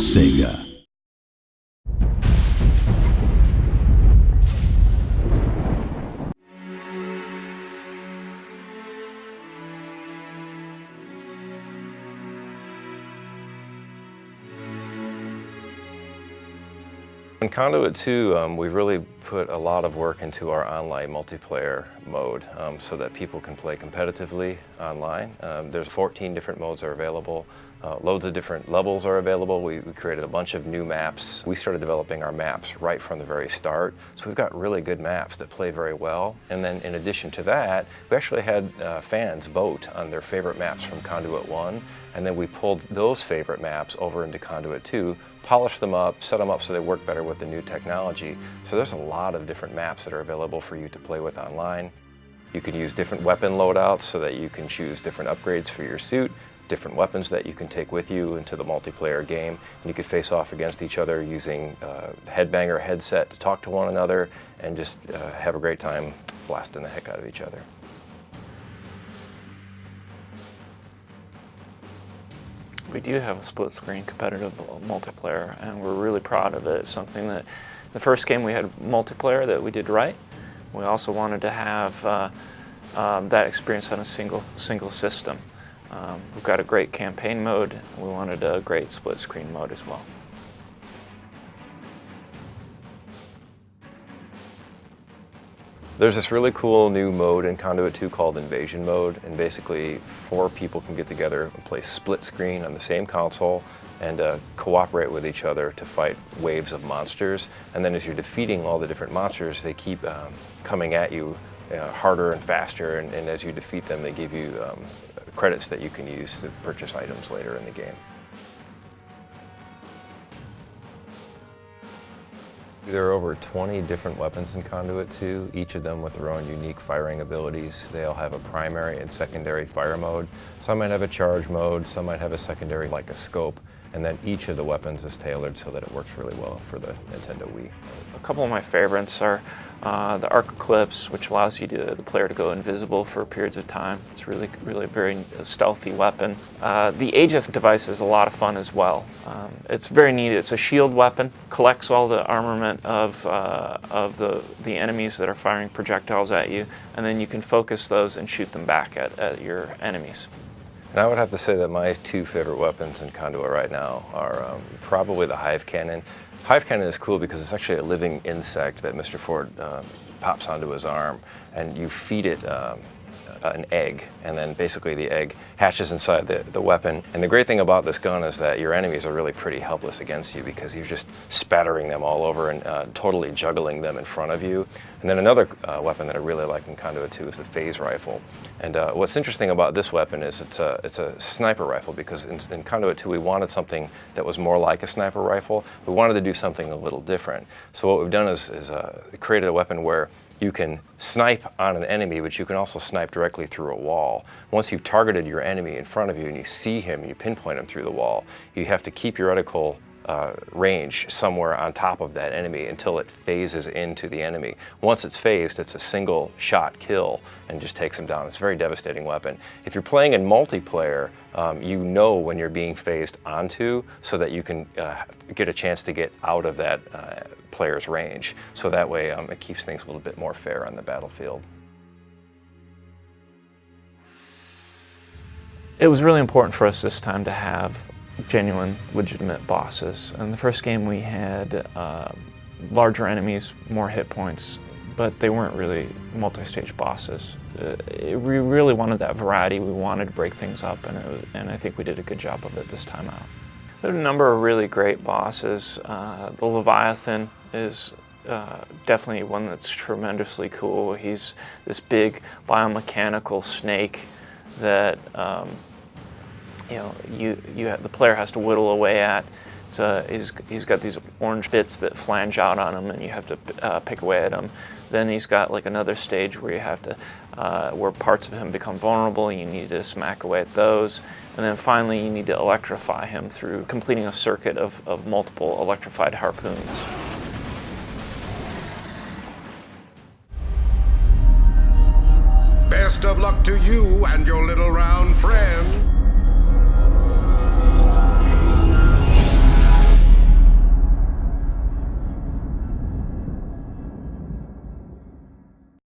Sega. In Conduit 2, we really put a lot of work into our online multiplayer mode so that people can play competitively online. There's 14 different modes that are available. Loads of different levels are available. We created a bunch of new maps. We started developing our maps right from the very start. So we've got really good maps that play very well. And then in addition to that, we actually had fans vote on their favorite maps from Conduit 1. And then we pulled those favorite maps over into Conduit 2, polished them up, set them up so they work better with the new technology. So there's a lot of different maps that are available for you to play with online. You can use different weapon loadouts so that you can choose different upgrades for your suit, different weapons that you can take with you into the multiplayer game. And you could face off against each other using headbanger headset to talk to one another and just have a great time blasting the heck out of each other. We do have a split-screen competitive multiplayer, and we're really proud of it. It's something that the first game we had multiplayer that we did right. We also wanted to have that experience on a single system. We've got a great campaign mode. We wanted a great split-screen mode as well. There's this really cool new mode in Conduit 2 called Invasion Mode, and basically 4 people can get together and play split screen on the same console and cooperate with each other to fight waves of monsters. And then as you're defeating all the different monsters, they keep coming at you harder and faster, and as you defeat them, they give you credits that you can use to purchase items later in the game. There are over 20 different weapons in Conduit 2, each of them with their own unique firing abilities. They all have a primary and secondary fire mode. Some might have a charge mode, some might have a secondary like a scope, and then each of the weapons is tailored so that it works really well for the Nintendo Wii. A couple of my favorites are the Arc Eclipse, which allows the player to go invisible for periods of time. It's really a very stealthy weapon. The Aegis device is a lot of fun as well. It's very neat. It's a shield weapon, collects all the armament of the enemies that are firing projectiles at you, and then you can focus those and shoot them back at your enemies. And I would have to say that my 2 favorite weapons in Conduit right now are probably the Hive Cannon. Hive Cannon is cool because it's actually a living insect that Mr. Ford pops onto his arm, and you feed it an egg, and then basically the egg hatches inside the weapon. And the great thing about this gun is that your enemies are really pretty helpless against you because you're just spattering them all over and totally juggling them in front of you. And then another weapon that I really like in Conduit 2 is the phase rifle. And what's interesting about this weapon is it's a sniper rifle, because in Conduit 2 we wanted something that was more like a sniper rifle. We wanted to do something a little different. So what we've done is created a weapon where you can snipe on an enemy, but you can also snipe directly through a wall. Once you've targeted your enemy in front of you and you see him and you pinpoint him through the wall, you have to keep your reticle range somewhere on top of that enemy until it phases into the enemy. Once it's phased, it's a single shot kill and just takes him down. It's a very devastating weapon. If you're playing in multiplayer, you know when you're being phased onto so that you can get a chance to get out of that player's range. So that way it keeps things a little bit more fair on the battlefield. It was really important for us this time to have genuine, legitimate bosses. In the first game we had larger enemies, more hit points, but they weren't really multi-stage bosses. We really wanted that variety. We wanted to break things up, and I think we did a good job of it this time out. There are a number of really great bosses. The Leviathan is definitely one that's tremendously cool. He's this big biomechanical snake that the player has to whittle away at. So he's got these orange bits that flange out on him, and you have to pick away at him. Then he's got like another stage where you have to, where parts of him become vulnerable, and you need to smack away at those. And then finally you need to electrify him through completing a circuit of multiple electrified harpoons. Best of luck to you and your little round friend.